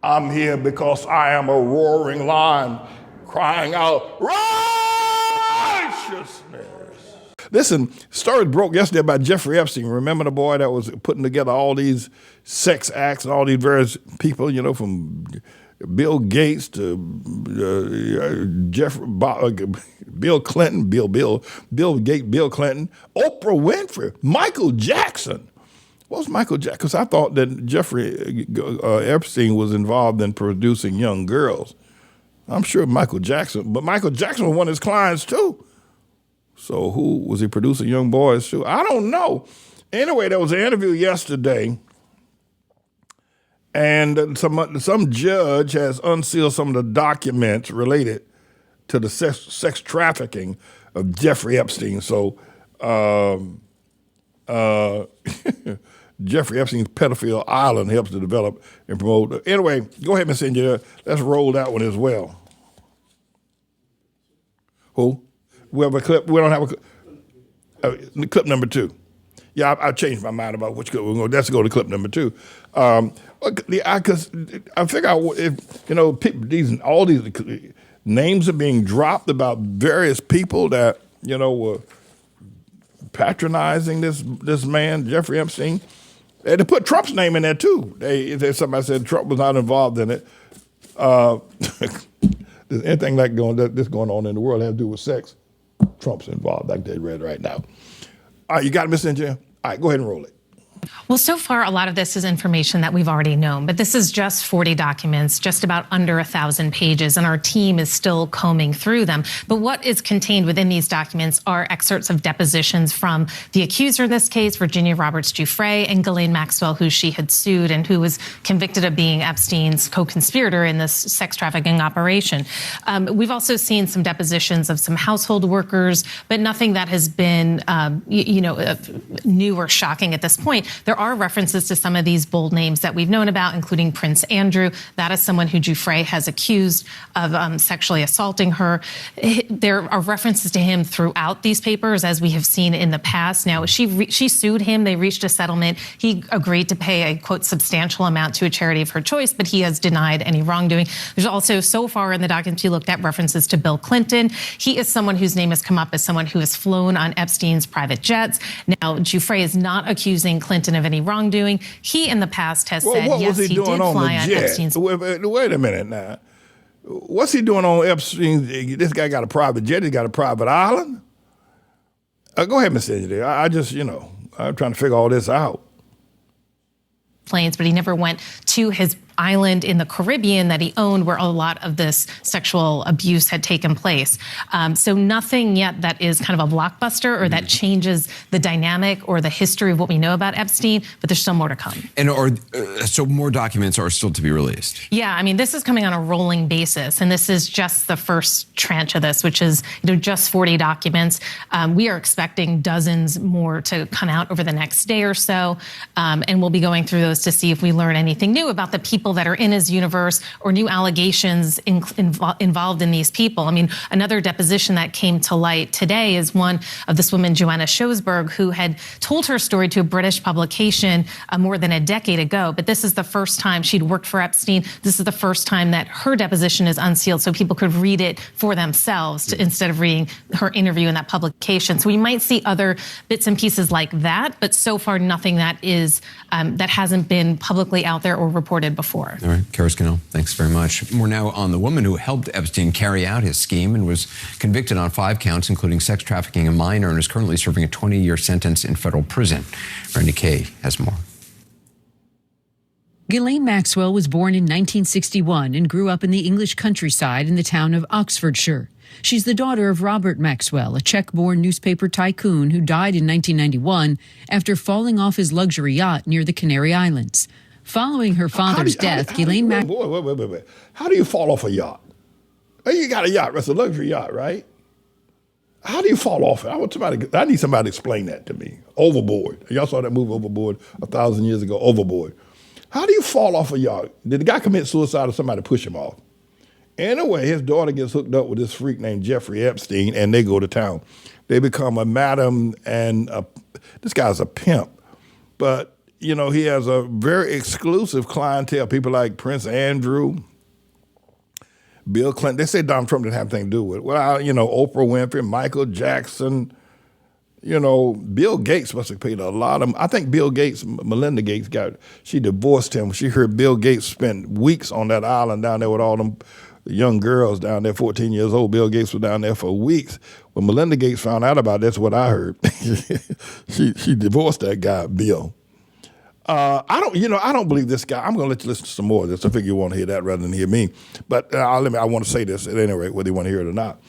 I'm here because I am a roaring lion crying out righteousness. Listen, story broke yesterday about Jeffrey Epstein. Remember the boy that was putting together all these sex acts and all these various people, you know, from Bill Gates to Bill Clinton, Bill Gates, Bill Clinton, Oprah Winfrey, Michael Jackson. What was Michael Jackson? Because I thought that Jeffrey Epstein was involved in producing young girls. I'm sure Michael Jackson, but Michael Jackson was one of his clients too. So who was he producing young boys too? I don't know. Anyway, there was an interview yesterday, and some judge has unsealed some of the documents related to the sex trafficking of Jeffrey Epstein. So Jeffrey Epstein's pedophile island helps to develop and promote. Anyway, go ahead, Miss Engineer. Let's roll that one as well. Who? We have a clip. We don't have a clip. Clip number 2. Yeah, I changed my mind about which clip we're going to. Let's go to clip number 2. Because I figure out if, you know, all these names are being dropped about various people that, you know, were patronizing this man, Jeffrey Epstein. They had to put Trump's name in there too. Somebody said Trump was not involved in it. There's anything like this going on in the world that has to do with sex, Trump's involved, like they read right now. All right, you got it, Mr. Engineer? All right, go ahead and roll it. Well, so far, a lot of this is information that we've already known, but this is just 40 documents, just about under 1,000 pages, and our team is still combing through them. But what is contained within these documents are excerpts of depositions from the accuser in this case, Virginia Roberts Giuffre, and Ghislaine Maxwell, who she had sued and who was convicted of being Epstein's co-conspirator in this sex trafficking operation. We've also seen some depositions of some household workers, but nothing that has been, new or shocking at this point. There are references to some of these bold names that we've known about, including Prince Andrew. That is someone who Giuffre has accused of sexually assaulting her. There are references to him throughout these papers, as we have seen in the past. Now, she sued him. They reached a settlement. He agreed to pay a, quote, substantial amount to a charity of her choice, but he has denied any wrongdoing. There's also, so far in the documents we looked at, references to Bill Clinton. He is someone whose name has come up as someone who has flown on Epstein's private jets. Now, Giuffre is not accusing Clinton of any wrongdoing. He in the past has said, yes, he did fly on Epstein's. Wait a minute now. What's he doing on Epstein? This guy got a private jet. He got a private island. Go ahead, Mr. Engineer. I'm trying to figure all this out. Planes, but he never went to his island in the Caribbean that he owned, where a lot of this sexual abuse had taken place. So nothing yet that is kind of a blockbuster or that changes the dynamic or the history of what we know about Epstein, but there's still more to come. And so more documents are still to be released? Yeah, I mean, this is coming on a rolling basis, and this is just the first tranche of this, which is just 40 documents. We are expecting dozens more to come out over the next day or so, and we'll be going through those to see if we learn anything new about the people that are in his universe or new allegations involved in these people. I mean, another deposition that came to light today is one of this woman, Joanna Sjoesberg, who had told her story to a British publication more than a decade ago. But this is the first time she'd worked for Epstein. This is the first time that her deposition is unsealed so people could read it for themselves instead of reading her interview in that publication. So we might see other bits and pieces like that, but so far nothing that is that hasn't been publicly out there or reported before. All right, Karis Cannell, thanks very much. We're now on the woman who helped Epstein carry out his scheme and was convicted on 5 counts, including sex trafficking a minor, and is currently serving a 20-year sentence in federal prison. Randy Kay has more. Ghislaine Maxwell was born in 1961 and grew up in the English countryside in the town of Oxfordshire. She's the daughter of Robert Maxwell, a Czech-born newspaper tycoon who died in 1991 after falling off his luxury yacht near the Canary Islands. Following her father's death, Ghislaine Maxwell... Wait. How do you fall off a yacht? You got a yacht. That's a luxury yacht, right? How do you fall off it? I need somebody to explain that to me. Overboard. Y'all saw that movie Overboard 1,000 years ago, Overboard. How do you fall off a yacht? Did the guy commit suicide or somebody push him off? Anyway, his daughter gets hooked up with this freak named Jeffrey Epstein, and they go to town. They become a madam, and this guy's a pimp. But he has a very exclusive clientele, people like Prince Andrew, Bill Clinton. They say Donald Trump didn't have anything to do with it. Well, Oprah Winfrey, Michael Jackson, Bill Gates must have paid a lot of. I think Bill Gates, Melinda Gates, she divorced him. She heard Bill Gates spent weeks on that island down there with all them young girls down there, 14 years old. Bill Gates was down there for weeks. When Melinda Gates found out about it, that's what I heard. she divorced that guy, Bill. I don't believe this guy. I'm going to let you listen to some more of this. I figure you want to hear that rather than hear me. But I want to say this at any rate, whether you want to hear it or not.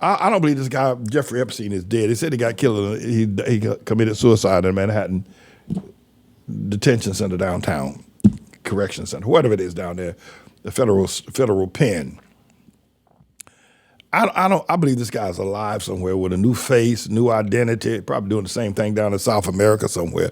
I don't believe this guy, Jeffrey Epstein, is dead. He said he got killed. He committed suicide in Manhattan detention center downtown, correction center, whatever it is down there, the federal pen. I believe this guy's alive somewhere with a new face, new identity, probably doing the same thing down in South America somewhere.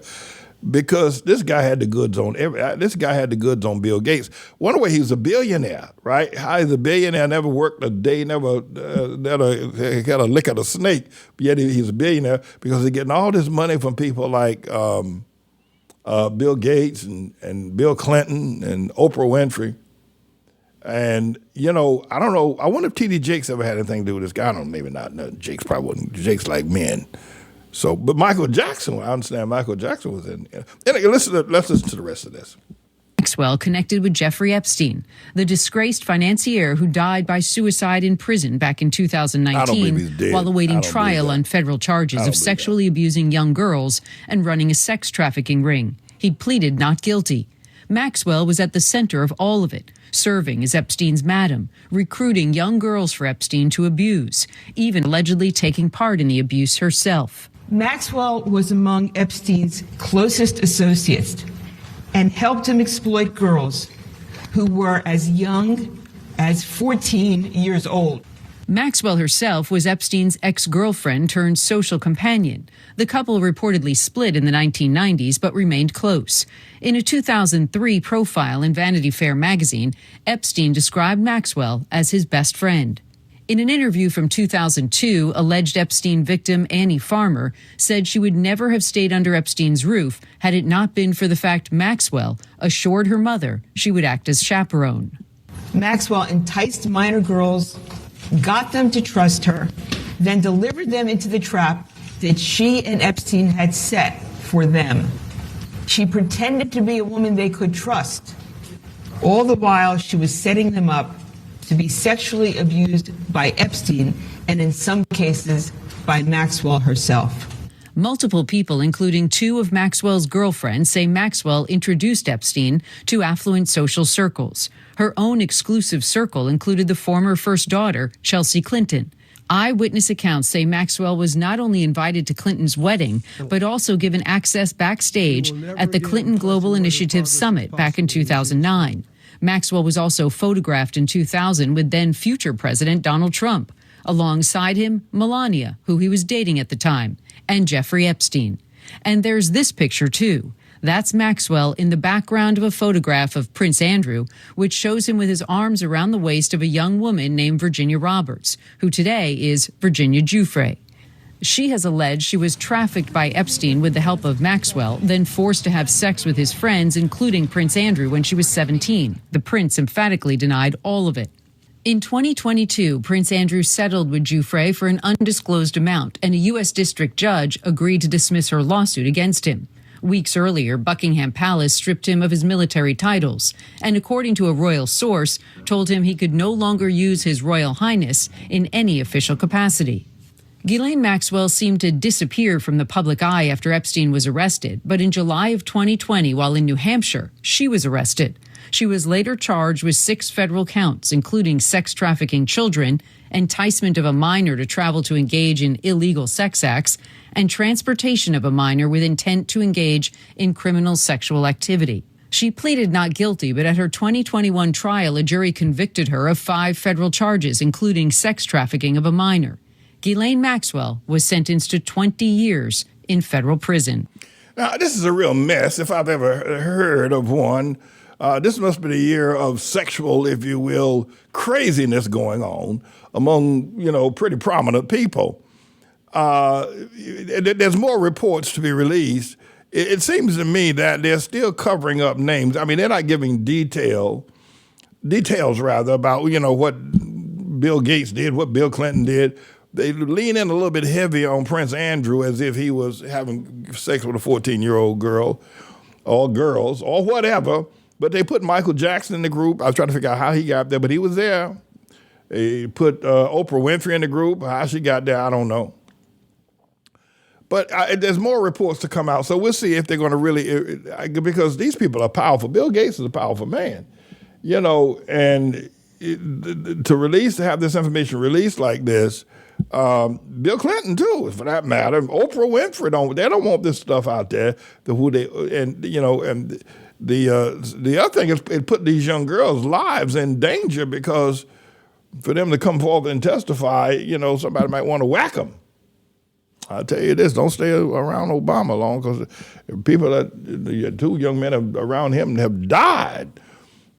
Because this guy had the goods on Bill Gates. One way he was a billionaire, right? How he's a billionaire, never worked a day, never got a lick of the snake, but yet he's a billionaire because he's getting all this money from people like Bill Gates and Bill Clinton and Oprah Winfrey. And, I don't know. I wonder if T.D. Jakes ever had anything to do with this guy. I don't know, maybe not. No, Jakes probably wasn't. Jakes like men. So, but Michael Jackson, I understand Michael Jackson was in. Anyway, let's listen to the rest of this. Maxwell connected with Jeffrey Epstein, the disgraced financier who died by suicide in prison back in 2019 while awaiting trial on federal charges of sexually abusing young girls and running a sex trafficking ring. He'd pleaded not guilty. Maxwell was at the center of all of it, serving as Epstein's madam, recruiting young girls for Epstein to abuse, even allegedly taking part in the abuse herself. Maxwell was among Epstein's closest associates and helped him exploit girls who were as young as 14 years old. Maxwell herself was Epstein's ex-girlfriend turned social companion. The couple reportedly split in the 1990s but remained close. In a 2003 profile in Vanity Fair magazine, Epstein described Maxwell as his best friend. In an interview from 2002, alleged Epstein victim Annie Farmer said she would never have stayed under Epstein's roof had it not been for the fact Maxwell assured her mother she would act as chaperone. Maxwell enticed minor girls, got them to trust her, then delivered them into the trap that she and Epstein had set for them. She pretended to be a woman they could trust. All the while, she was setting them up to be sexually abused by Epstein and in some cases by Maxwell herself. Multiple people, including two of Maxwell's girlfriends, say Maxwell introduced Epstein to affluent social circles. Her own exclusive circle included the former first daughter, Chelsea Clinton. Eyewitness accounts say Maxwell was not only invited to Clinton's wedding, but also given access backstage at the Clinton Global Initiative Summit back in 2009. Maxwell was also photographed in 2000 with then future President Donald Trump. Alongside him, Melania, who he was dating at the time, and Jeffrey Epstein. And there's this picture, too. That's Maxwell in the background of a photograph of Prince Andrew, which shows him with his arms around the waist of a young woman named Virginia Roberts, who today is Virginia Giuffre. She has alleged she was trafficked by Epstein with the help of Maxwell, then forced to have sex with his friends, including Prince Andrew, when she was 17. The prince emphatically denied all of it. In 2022, Prince Andrew settled with Giuffre for an undisclosed amount, and a U.S. district judge agreed to dismiss her lawsuit against him. Weeks earlier, Buckingham Palace stripped him of his military titles, and according to a royal source, told him he could no longer use his Royal Highness in any official capacity. Ghislaine Maxwell seemed to disappear from the public eye after Epstein was arrested, but in July of 2020, while in New Hampshire, she was arrested. She was later charged with 6 federal counts, including sex trafficking children, enticement of a minor to travel to engage in illegal sex acts, and transportation of a minor with intent to engage in criminal sexual activity. She pleaded not guilty, but at her 2021 trial, a jury convicted her of 5 federal charges, including sex trafficking of a minor. Ghislaine Maxwell was sentenced to 20 years in federal prison. Now, this is a real mess, if I've ever heard of one. This must be the year of sexual, if you will, craziness going on among, pretty prominent people. There's more reports to be released. it seems to me that they're still covering up names. I mean, they're not giving details rather, about, what Bill Gates did, what Bill Clinton did. They lean in a little bit heavy on Prince Andrew as if he was having sex with a 14-year-old girl or girls or whatever. But they put Michael Jackson in the group. I was trying to figure out how he got there, but he was there. They put Oprah Winfrey in the group. How she got there, I don't know. But there's more reports to come out, so we'll see if they're going to really, because these people are powerful. Bill Gates is a powerful man, and to have this information released like this, Bill Clinton too, for that matter, Oprah Winfrey they don't want this stuff out there. The other thing is it put these young girls' lives in danger, because for them to come forward and testify, somebody might want to whack them. I'll tell you this, don't stay around Obama long, because two young men around him have died